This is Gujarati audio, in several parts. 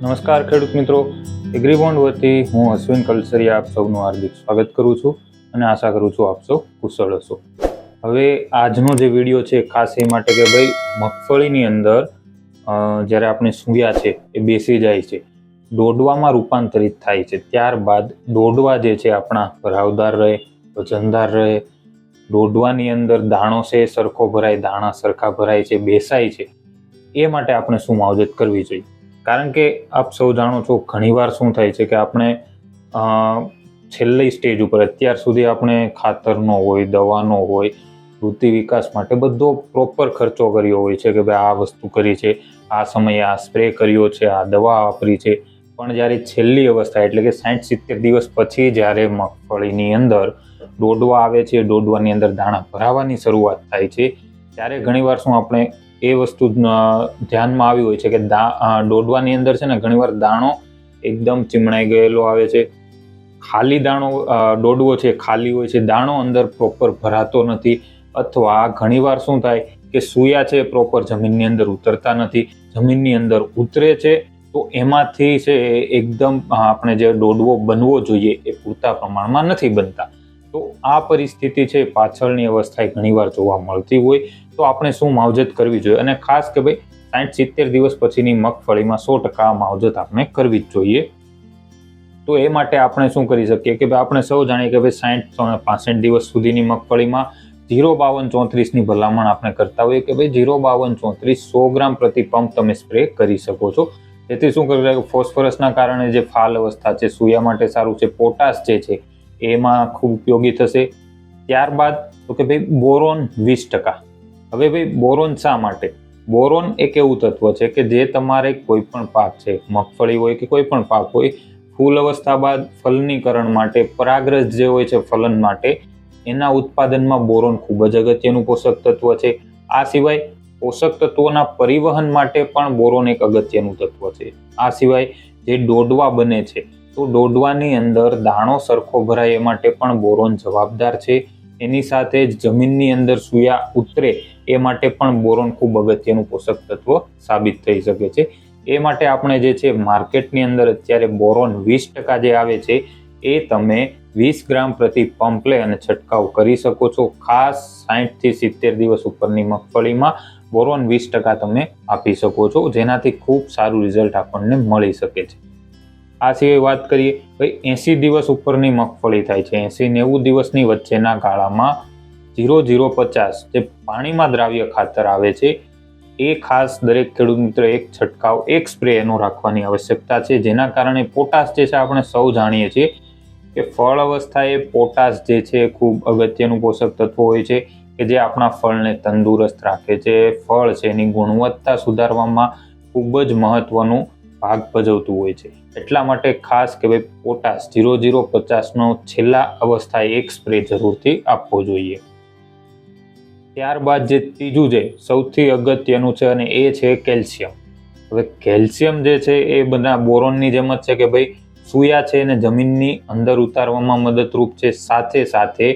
નમસ્કાર ખેડૂત મિત્રો, એગ્રીબોન્ડ વતી હું અશ્વિન કલસરિયા આપ સૌનું હાર્દિક સ્વાગત કરું છું અને આશા કરું છું આપ સૌ કુશળ હશો. હવે આજનો જે વિડીયો છે ખાસ એ માટે કે ભાઈ મગફળીની અંદર જ્યારે આપણે સૂયા છે એ બેસી જાય છે, દોડવામાં રૂપાંતરિત થાય છે, ત્યારબાદ દોડવા જે છે આપણા ભરાવદાર રહે, વજનદાર રહે, દોડવાની અંદર દાણો છે સરખો ભરાય, દાણા સરખા ભરાય છે, બેસાય છે, એ માટે આપણે શું માવજત કરવી જોઈએ. કારણ કે આપ સૌ જાણો છો ઘણીવાર શું થાય છે કે આપણે છેલ્લી સ્ટેજ ઉપર અત્યાર સુધી આપણે ખાતરનો હોય, દવાનો હોય, વૃદ્ધિ વિકાસ માટે બધો પ્રોપર ખર્ચો કર્યો હોય છે કે ભાઈ આ વસ્તુ કરી છે, આ સમયે આ સ્પ્રે કર્યો છે, આ દવા વાપરી છે. પણ જ્યારે છેલ્લી અવસ્થા એટલે કે 60-70 દિવસ પછી જ્યારે મગફળીની અંદર દોડવા આવે છે, દોડવાની અંદર દાણા ભરાવાની શરૂઆત થાય છે, ત્યારે ઘણીવાર શું આપણે એ વસ્તુ ધ્યાનમાં આવી હોય છે કે દોડવાની અંદર છે ને ઘણીવાર દાણો એકદમ ચીમણાઈ ગયેલો આવે છે, ખાલી દાણો દોડવો છે ખાલી હોય છે, દાણો અંદર પ્રોપર ભરાતો નથી, અથવા ઘણીવાર શું થાય કે સૂયા છે પ્રોપર જમીનની અંદર ઉતરતા નથી, જમીનની અંદર ઉતરે છે તો એમાંથી છે એકદમ આપણે જે દોડવો બનવો જોઈએ એ પૂરતા પ્રમાણમાં નથી બનતા. તો આ પરિસ્થિતિ છે પાછળની અવસ્થાએ ઘણીવાર જોવા મળતી હોય. તો આપણે શું માવજત કરવી જોઈએ, અને ખાસ કે ભાઈ 60-70 દિવસ પછીની મગફળીમાં 100% માવજત આપણે કરવી જ જોઈએ. તો એ માટે આપણે શું કરી શકીએ કે ભાઈ આપણે સૌ જાણીએ કે ભાઈ 60-65 દિવસ સુધીની મગફળીમાં 052-34ની ભલામણ આપણે કરતા હોઈએ કે ભાઈ 052-34 100 ગ્રામ પ્રતિ પંપ તમે સ્પ્રે કરી શકો છો. જેથી શું કરી રહ્યા ફોસ્ફરસના કારણે જે ફાલ અવસ્થા છે સૂયા માટે સારું છે, પોટાશ જે છે એમાં ખૂબ ઉપયોગી થશે. ત્યારબાદ તો કે ભાઈ બોરોન 20%. હવે ભાઈ બોરોન શા માટે? બોરોન એક એવું તત્વ છે કે જે તમારે કોઈ પણ પાક છે, મગફળી હોય કે કોઈ પણ પાક હોય, ફૂલ અવસ્થા બાદ ફલનીકરણ માટે, પરાગરજ જે હોય છે ફલન માટે, એના ઉત્પાદનમાં બોરોન ખૂબ જ અગત્યનું પોષક તત્વ છે. આ સિવાય પોષક તત્વોના પરિવહન માટે પણ બોરોન એક અગત્યનું તત્વ છે. આ સિવાય જે દોડવા બને છે તો દોડવાની અંદર દાણો સરખો ભરાય એ માટે પણ બોરોન જવાબદાર છે. એની સાથે જ જમીનની અંદર સૂયા ઉતરે એ માટે પણ બોરોન ખૂબ અગત્યનું પોષક તત્વ સાબિત થઈ શકે છે. એ માટે આપણે જે છે માર્કેટની અંદર અત્યારે બોરોન 20% જે આવે છે એ તમે 20 ગ્રામ પ્રતિ પંપ લઈ અને છંટકાવ કરી શકો છો. ખાસ 60-70 દિવસ ઉપરની મગફળીમાં બોરોન 20% તમે આપી શકો છો, જેનાથી ખૂબ સારું રિઝલ્ટ આપણને મળી શકે છે. આ સિવાય વાત કરીએ ભાઈ 80 દિવસ ઉપરની મગફળી થાય છે, 80-90 દિવસની વચ્ચેના ગાળામાં 0050 જે પાણીમાં દ્રાવ્ય ખાતર આવે છે એ ખાસ દરેક ખેડૂત મિત્ર એક છંટકાવ, એક સ્પ્રે એનો રાખવાની આવશ્યકતા છે. જેના કારણે પોટાશ જે છે આપણે સૌ જાણીએ છીએ કે ફળ અવસ્થાએ પોટાશ જે છે ખૂબ અગત્યનું પોષક તત્વ હોય છે કે જે આપણા ફળને તંદુરસ્ત રાખે છે, ફળ છે એની ગુણવત્તા સુધારવામાં ખૂબ જ મહત્વનું ભાગ ભજવતું હોય છે. એટલા માટે ખાસ કે ભાઈ પોટાશ 0050નો છેલ્લા અવસ્થાએ એક સ્પ્રે જરૂરથી આપવો જોઈએ. ત્યારબાદ જે ત્રીજું છે સૌથી અગત્યનું છે અને એ છે કેલ્શિયમ. હવે કેલ્શિયમ જે છે એ બધા બોરોનની જેમ જ છે કે ભાઈ સૂયા છે એને જમીનની અંદર ઉતારવામાં મદદરૂપ છે. સાથે સાથે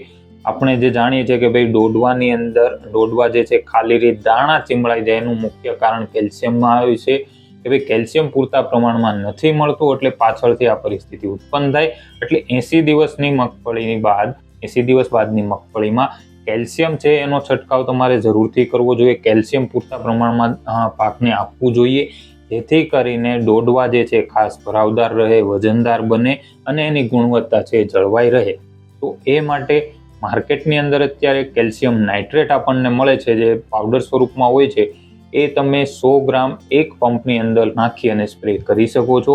આપણે જે જાણીએ છીએ કે ભાઈ દોડવાની અંદર દોડવા જે છે ખાલી રીતે દાણા ચીમળાઈ જાય એનું મુખ્ય કારણ કેલ્શિયમમાં આવ્યું છે કે ભાઈ કેલ્શિયમ પૂરતા પ્રમાણમાં નથી મળતું, એટલે પાછળથી આ પરિસ્થિતિ ઉત્પન્ન થાય. એટલે 80 દિવસની મગફળીની બાદ 80 દિવસ બાદની મગફળીમાં કેલ્શિયમ છે એનો છંટકાવ તમારે જરૂરથી કરવો જોઈએ. કેલ્શિયમ પૂરતા પ્રમાણમાં પાકને આપવું જોઈએ, જેથી કરીને દોડવા જે છે ખાસ ભરાવદાર રહે, વજનદાર બને અને એની ગુણવત્તા છે જળવાઈ રહે. તો એ માટે માર્કેટની અંદર અત્યારે કેલ્શિયમ નાઇટ્રેટ આપણને મળે છે, જે પાવડર સ્વરૂપમાં હોય છે, એ તમે 100 ગ્રામ એક પંપની અંદર નાખી અને સ્પ્રે કરી શકો છો.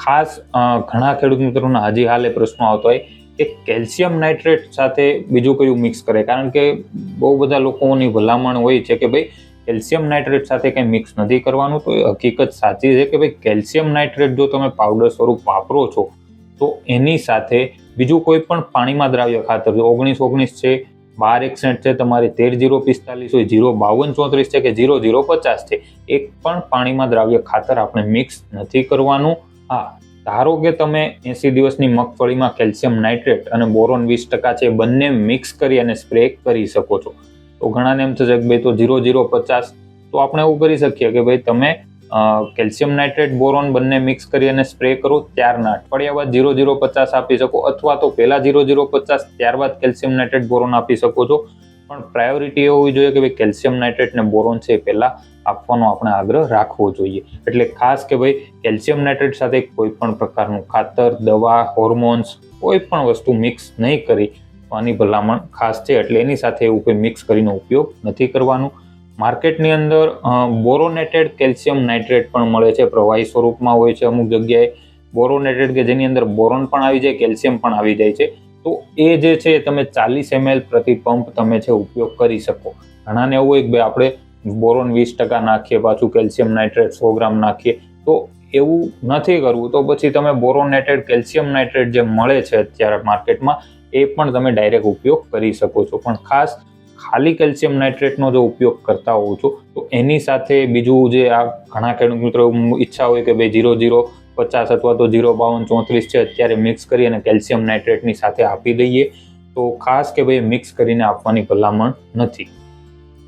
ખાસ ઘણા ખેડૂત મિત્રોના હજી હાલે પ્રશ્નો આવતો હોય કે કેલ્શિયમ નાઇટ્રેટ સાથે બીજું કયું મિક્સ કરે, કારણ કે બહુ બધા લોકોની ભલામણ હોય છે કે ભાઈ કેલ્શિયમ નાઇટ્રેટ સાથે કંઈ મિક્સ નથી કરવાનું. તો એ હકીકત સાચી છે કે ભાઈ કેલ્શિયમ નાઇટ્રેટ જો તમે પાવડર સ્વરૂપ વાપરો છો તો એની સાથે બીજું કોઈ પણ પાણીમાં દ્રાવ્ય ખાતર 19-19 છે, 1261 છે, તમારે 13-045 હોય, 052-34 છે કે 0050 છે, એક પણ પાણીમાં દ્રાવ્ય ખાતર આપણે મિક્સ નથી કરવાનું. હા, ધારો કે તમે 80 દિવસની મગફળીમાં કેલ્શિયમ નાઇટ્રેટ અને બોરોન 20% છે બંને મિક્સ કરી અને સ્પ્રે કરી શકો છો. તો ઘણાને એમ થશે કે ભાઈ તો 0050, તો આપણે એવું કરી શકીએ કે ભાઈ તમે કેલ્શિયમ નાઇટ્રેટ બોરોન બંને મિક્સ કરી અને સ્પ્રે કરો ત્યારના અઠવાડિયા બાદ 0.050 આપી શકો, અથવા તો પહેલા 0.050 ત્યારબાદ કેલ્શિયમ નાઇટ્રેટ બોરોન આપી શકો છો. પણ પ્રાયોરિટી હોવી જોઈએ કે ભાઈ કેલ્શિયમ નાઇટ્રેટ ને બોરોન છે પહેલા આપવાનો આપણે આગ્રહ રાખવો જોઈએ. એટલે ખાસ કે ભાઈ કેલ્શિયમ નાઇટ્રેટ સાથે કોઈ પણ પ્રકારનું ખાતર, દવા, હોર્મોન્સ કોઈ પણ વસ્તુ મિક્સ નહીં કરી આની ભલામણ ખાસ છે. એટલે એની સાથે એવું કોઈ મિક્સ કરીને ઉપયોગ નથી કરવાનું. માર્કેટની અંદર બોરોનેટેડ કેલ્શિયમ નાઇટ્રેટ પણ મળે છે, પ્રવાહી સ્વરૂપમાં હોય છે અમુક જગ્યાએ બોરોનેટેડ, કે જેની અંદર બોરોન પણ આવી જાય, કેલ્શિયમ પણ આવી જાય છે. તો એ જે છે તમે 40 ml પ્રતિ પંપ તમે છે ઉપયોગ કરી શકો. ઘણાને એવું હોય કે ભાઈ આપણે બોરોન 20% નાખીએ, પાછું કેલ્શિયમ નાઇટ્રેટ 100 ગ્રામ નાખીએ, તો એવું નથી કરવું. તો પછી તમે બોરોનેટેડ કેલ્શિયમ નાઇટ્રેટ જે મળે છે અત્યારે માર્કેટમાં એ પણ તમે ડાયરેક્ટ ઉપયોગ કરી શકો છો. પણ ખાસ ખાલી કેલ્શિયમ નાઇટ્રેટનો જો ઉપયોગ કરતા હોવ છો તો એની સાથે બીજું જે આ ઘણા ખેડૂત મિત્રો ઈચ્છા હોય કે ભાઈ 0.050 અથવા તો 0.5234 છે અત્યારે મિક્સ કરી અને કેલ્શિયમ નાઇટ્રેટની સાથે આપી દઈએ, તો ખાસ કે ભાઈ મિક્સ કરીને આપવાની ભલામણ નથી.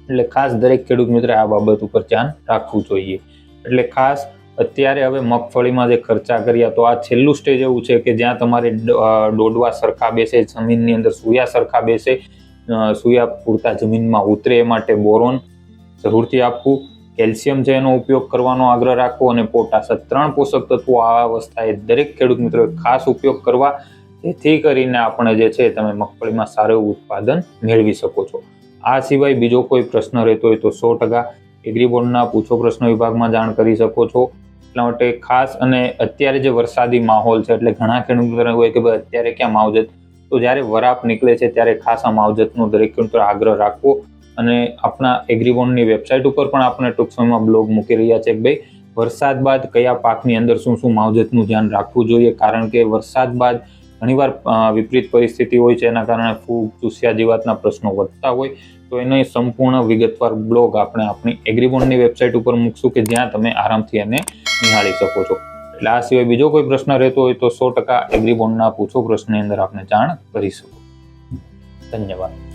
એટલે ખાસ દરેક ખેડૂત મિત્ર આ બાબત ઉપર ધ્યાન રાખવું જોઈએ. એટલે ખાસ અત્યારે હવે મગફળીમાં જે ખર્ચા કર્યા તો આ છેલ્લું સ્ટેજ એવું છે કે જ્યાં તમારે ડોડવા સરખા બેસે, જમીનની અંદર સૂયા સરખા બેસે, સૂયા પૂરતા જમીનમાં ઉતરે એ માટે બોરોન જરૂરથી આપવું, કેલ્શિયમ છે એનો ઉપયોગ કરવાનો આગ્રહ રાખવો, અને પોટાશ, 3 પોષક તત્વો આ અવસ્થાએ દરેક ખેડૂત મિત્રોએ ખાસ ઉપયોગ કરવા, જેથી કરીને આપણે જે છે તમે મગફળીમાં સારું ઉત્પાદન મેળવી શકો છો. આ સિવાય બીજો કોઈ પ્રશ્ન રહેતો હોય તો 100% એગ્રીબોન્ડના પૂછો પ્રશ્ન વિભાગમાં જાણ કરી શકો છો. એટલા માટે ખાસ, અને અત્યારે જે વરસાદી માહોલ છે એટલે ઘણા ખેડૂત મિત્રો હોય કે ભાઈ અત્યારે ક્યાં માવજત, તો જ્યારે વરાપ નીકળે છે ત્યારે ખાસ આ માવજતનો દરેક ખેડૂતો આગ્રહ રાખવો. અને આપણા એગ્રીબોન્ડની વેબસાઇટ ઉપર પણ આપણે ટૂંક સમયમાં બ્લોગ મૂકી રહ્યા છે કે ભાઈ વરસાદ બાદ કયા પાકની અંદર શું શું માવજતનું ધ્યાન રાખવું જોઈએ, કારણ કે વરસાદ બાદ ઘણીવાર વિપરીત પરિસ્થિતિ હોય છે, એના કારણે ફૂગ, ચૂસિયા જીવાતના પ્રશ્નો વધતા હોય. તો એનો સંપૂર્ણ વિગતવાર બ્લોગ આપણે આપણી એગ્રીબોન્ડની વેબસાઇટ ઉપર મૂકશું કે જ્યાં તમે આરામથી એને નિહાળી શકો છો. એટલે આ સિવાય બીજો કોઈ પ્રશ્ન રહેતો હોય તો 100% એગ્રીબોન્ડના પૂછો પ્રશ્નની અંદર આપણે જાણ કરી શકો. ધન્યવાદ.